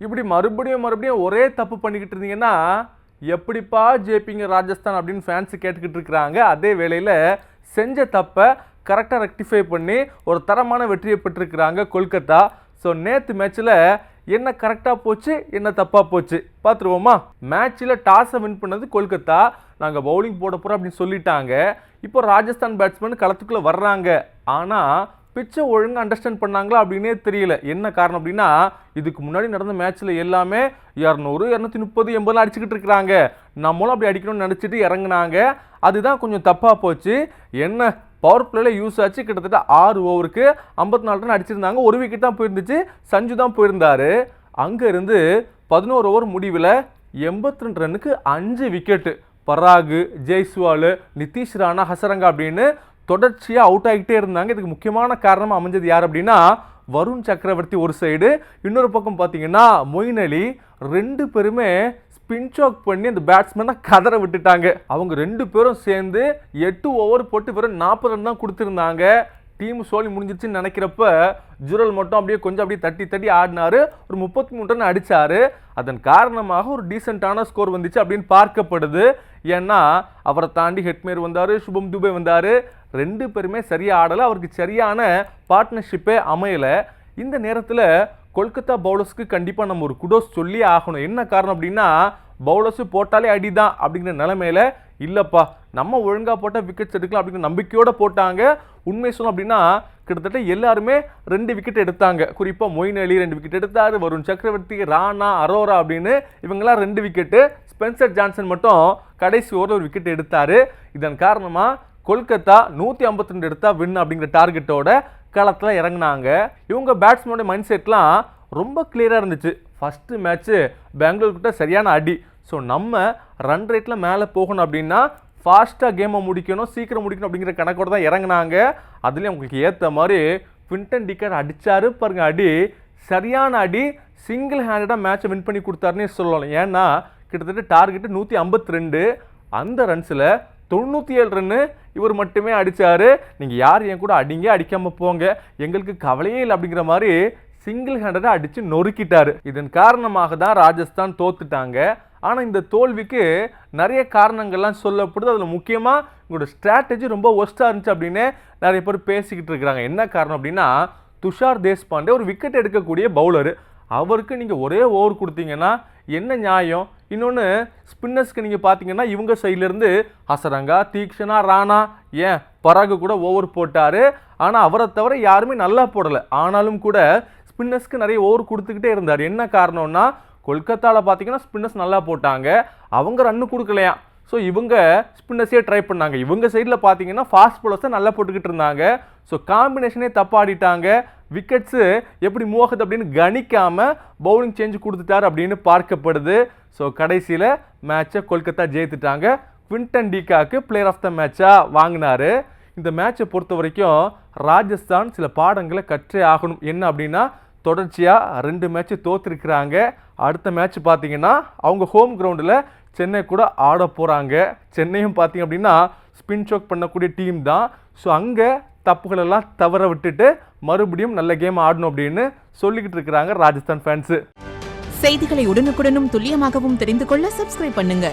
இப்படி மறுபடியும் ஒரே தப்பு பண்ணிக்கிட்டு இருந்தீங்கன்னா எப்படிப்பா ஜெயிப்பீங்க ராஜஸ்தான் அப்படின்னு ஃபேன்ஸ் கேட்டுக்கிட்டு இருக்கிறாங்க. அதே வேளையில் செஞ்ச தப்பை கரெக்டாக ரெக்டிஃபை பண்ணி ஒரு தரமான வெற்றியை பெற்றிருக்கிறாங்க கொல்கத்தா. ஸோ நேற்று மேட்ச்சில் என்ன கரெக்டாக போச்சு, என்ன தப்பாக போச்சு பார்த்துருவோமா? மேட்ச்சில் டாஸை வின் பண்ணது கொல்கத்தா. நாங்கள் பவுலிங் போட போகிறோம் அப்படின்னு சொல்லிட்டாங்க. இப்போ ராஜஸ்தான் பேட்ஸ்மேன் களத்துக்குள்ளே வர்றாங்க. ஆனால் பிச்சை ஒழுங்காக அண்டர்ஸ்டாண்ட் பண்ணாங்களா அப்படின்னே தெரியல. என்ன காரணம் அப்படின்னா, இதுக்கு முன்னாடி நடந்த மேட்ச்சில் எல்லாமே 200, 230, 80 அடிச்சுக்கிட்டு இருக்கிறாங்க. நம்மளும் அப்படி அடிக்கணும்னு நினச்சிட்டு இறங்குனாங்க. அதுதான் கொஞ்சம் தப்பாக போச்சு. என்ன பவர் பிளேல யூஸ் ஆச்சு. கிட்டத்தட்ட 6 ஓவருக்கு 54 ரன் அடிச்சிருந்தாங்க. ஒரு விக்கெட் தான் போயிருந்துச்சு. சஞ்சு தான் போயிருந்தாரு. அங்கே இருந்து 11 ஓவர் முடிவில் 82 ரன்னுக்கு 5 விக்கெட்டு. பராகு, ஜெய்ஸ்வால், நிதிஷ் ராணா, ஹசரங்கா அப்படின்னு தொடர்ச்சியாக அவுட் ஆகிட்டே இருந்தாங்க. இதுக்கு முக்கியமான காரணமாக அமைஞ்சது யார் அப்படின்னா, வருண் சக்கரவர்த்தி ஒரு சைடு, இன்னொரு பக்கம் பார்த்தீங்கன்னா மொயின் அலி. 2 பேருமே ஸ்பின் சாக் பண்ணி அந்த பேட்ஸ்மேனை கதற விட்டுட்டாங்க. அவங்க 2 பேரும் சேர்ந்து 8 ஓவர் போட்டு வெறும் 40 ரன் தான் கொடுத்துருந்தாங்க. டீம் சோலி முடிஞ்சிருச்சுன்னு நினைக்கிறப்ப ஜுரல் மட்டும் அப்படியே தட்டி ஆடினாரு. ஒரு 33 ரன் அடித்தார். அதன் காரணமாக ஒரு டீசெண்டான ஸ்கோர் வந்துச்சு அப்படின்னு பார்க்கப்படுது. ஏன்னா அவரை தாண்டி ஹெட்மேர் வந்தார், சுபம் துபே வந்தார். 2 பேருமே சரியாக ஆடலை. அவருக்கு சரியான பார்ட்னர்ஷிப்பே அமையலை. இந்த நேரத்தில் கொல்கத்தா பவுலர்ஸ்க்கு கண்டிப்பாக நம்ம ஒரு குடோஸ் சொல்லி ஆகணும். என்ன காரணம் அப்படின்னா, பவுலர்ஸு போட்டாலே அடிதான் அப்படிங்கிற நிலைமையில இல்லைப்பா, நம்ம ஒழுங்காக போட்டால் விக்கெட்ஸ் எடுக்கலாம் அப்படிங்கிற நம்பிக்கையோடு போட்டாங்க. உண்மை சொல்லணும் அப்படின்னா கிட்டத்தட்ட எல்லாருமே 2 விக்கெட் எடுத்தாங்க. குறிப்பாக மொயின் அலி 2 விக்கெட் எடுத்தார். வருண் சக்கரவர்த்தி, ராணா, அரோரா அப்படின்னு இவங்கெல்லாம் 2 விக்கெட்டு. ஸ்பென்சர் ஜான்சன் மட்டும் கடைசி ஓவரில் ஒரு விக்கெட் எடுத்தார். இதன் காரணமாக கொல்கத்தா 152 எடுத்தா வின் அப்படிங்கிற டார்கெட்டோட களத்தில் இறங்கினாங்க. இவங்க பேட்ஸ்மேனோட மைண்ட் செட்லாம் ரொம்ப கிளியராக இருந்துச்சு. ஃபஸ்ட்டு மேட்ச்சு பெங்களூர்கிட்ட சரியான அடி. ஸோ நம்ம ரன் ரேட்டில் மேலே போகணும் அப்படின்னா ஃபாஸ்ட்டாக கேமை முடிக்கணும், சீக்கிரம் முடிக்கணும் அப்படிங்கிற கணக்கோடு தான் இறங்கினாங்க. அதுலேயும் அவங்களுக்கு ஏற்ற மாதிரி குவிண்டன் டிகாக் அடித்தார் பாருங்க. அடி சரியான அடி. சிங்கிள் ஹேண்டடாக மேட்சை வின் பண்ணி கொடுத்தாருன்னே சொல்லலாம். ஏன்னா கிட்டத்தட்ட டார்கெட்டு 152. அந்த ரன்ஸில் 97 ரன்னு இவர் மட்டுமே அடித்தார். நீங்கள் யார் என் கூட அடிங்க, அடிக்காமல் போங்க, எங்களுக்கு கவலையே இல்லை அப்படிங்கிற மாதிரி சிங்கிள் ஹேண்டடாக அடித்து நொறுக்கிட்டார். இதன் காரணமாக தான் ராஜஸ்தான் தோத்துட்டாங்க. ஆனால் இந்த தோல்விக்கு நிறைய காரணங்கள்லாம் சொல்லப்படுது. அதில் முக்கியமாக உங்களோட ஸ்ட்ராட்டஜி ரொம்ப ஒஸ்ட்டாக இருந்துச்சு அப்படின்னு நிறைய பேர் பேசிக்கிட்டு இருக்கிறாங்க. என்ன காரணம் அப்படின்னா, துஷார் தேஷ்பாண்டே ஒரு விக்கெட் எடுக்கக்கூடிய பவுலரு. அவருக்கு நீங்கள் ஒரே ஓவர் கொடுத்தீங்கன்னா என்ன நியாயம்? இன்னொன்று ஸ்பின்னர்ஸ்க்கு நீங்கள் பார்த்தீங்கன்னா இவங்க சைட்லேருந்து ஹசரங்கா, தீக்ஷனா, ராணா, ஏன் பராகு கூட ஓவர் போட்டார். ஆனால் அவரை தவிர யாருமே நல்லா போடலை. ஆனாலும் கூட ஸ்பின்னர்ஸ்க்கு நிறைய ஓவர் கொடுத்துக்கிட்டே இருந்தார். என்ன காரணம்னா, கொல்கத்தாவில் பார்த்தீங்கன்னா ஸ்பின்னர்ஸ் நல்லா போட்டாங்க, அவங்க ரன்னு கொடுக்கலையா. ஸோ இவங்க ஸ்பின்னர்ஸே ட்ரை பண்ணாங்க. இவங்க சைடில் பார்த்தீங்கன்னா ஃபாஸ்ட் பாலர்ஸை நல்லா போட்டுக்கிட்டு இருந்தாங்க. ஸோ காம்பினேஷனே தப்பாடிட்டாங்க. விக்கெட்ஸு எப்படி மூவ் ஆகுது அப்படின்னு கணிக்காமல் பவுலிங் சேஞ்ச் கொடுத்துட்டார் அப்படின்னு பார்க்கப்படுது. ஸோ கடைசியில் மேட்சை கொல்கத்தா ஜெயித்துட்டாங்க. Quinton de Kock player of the மேட்சாக வாங்கினார். இந்த மேட்சை பொறுத்த வரைக்கும் ராஜஸ்தான் சில பாடங்களை கற்றே ஆகணும். என்ன அப்படின்னா, தொடர்ச்சியாக 2 மேட்ச்சு தோற்றுருக்குறாங்க. அடுத்த மேட்ச் பார்த்தீங்கன்னா அவங்க ஹோம் கிரவுண்டில் சென்னை கூட ஆட போகிறாங்க. சென்னையும் பார்த்தீங்க அப்படின்னா ஸ்பின் சாக் பண்ணக்கூடிய டீம் தான். ஸோ அங்கே தப்புகளெல்லாம் தவற விட்டுட்டு மறுபடியும் நல்ல கேம் ஆடணும் அப்படின்னு சொல்லிக்கிட்டு இருக்கிறாங்க ராஜஸ்தான் ஃபேன்ஸு. செய்திகளை உடனுக்குடனும் துல்லியமாகவும் தெரிந்து கொள்ள சப்ஸ்கிரைப் பண்ணுங்க.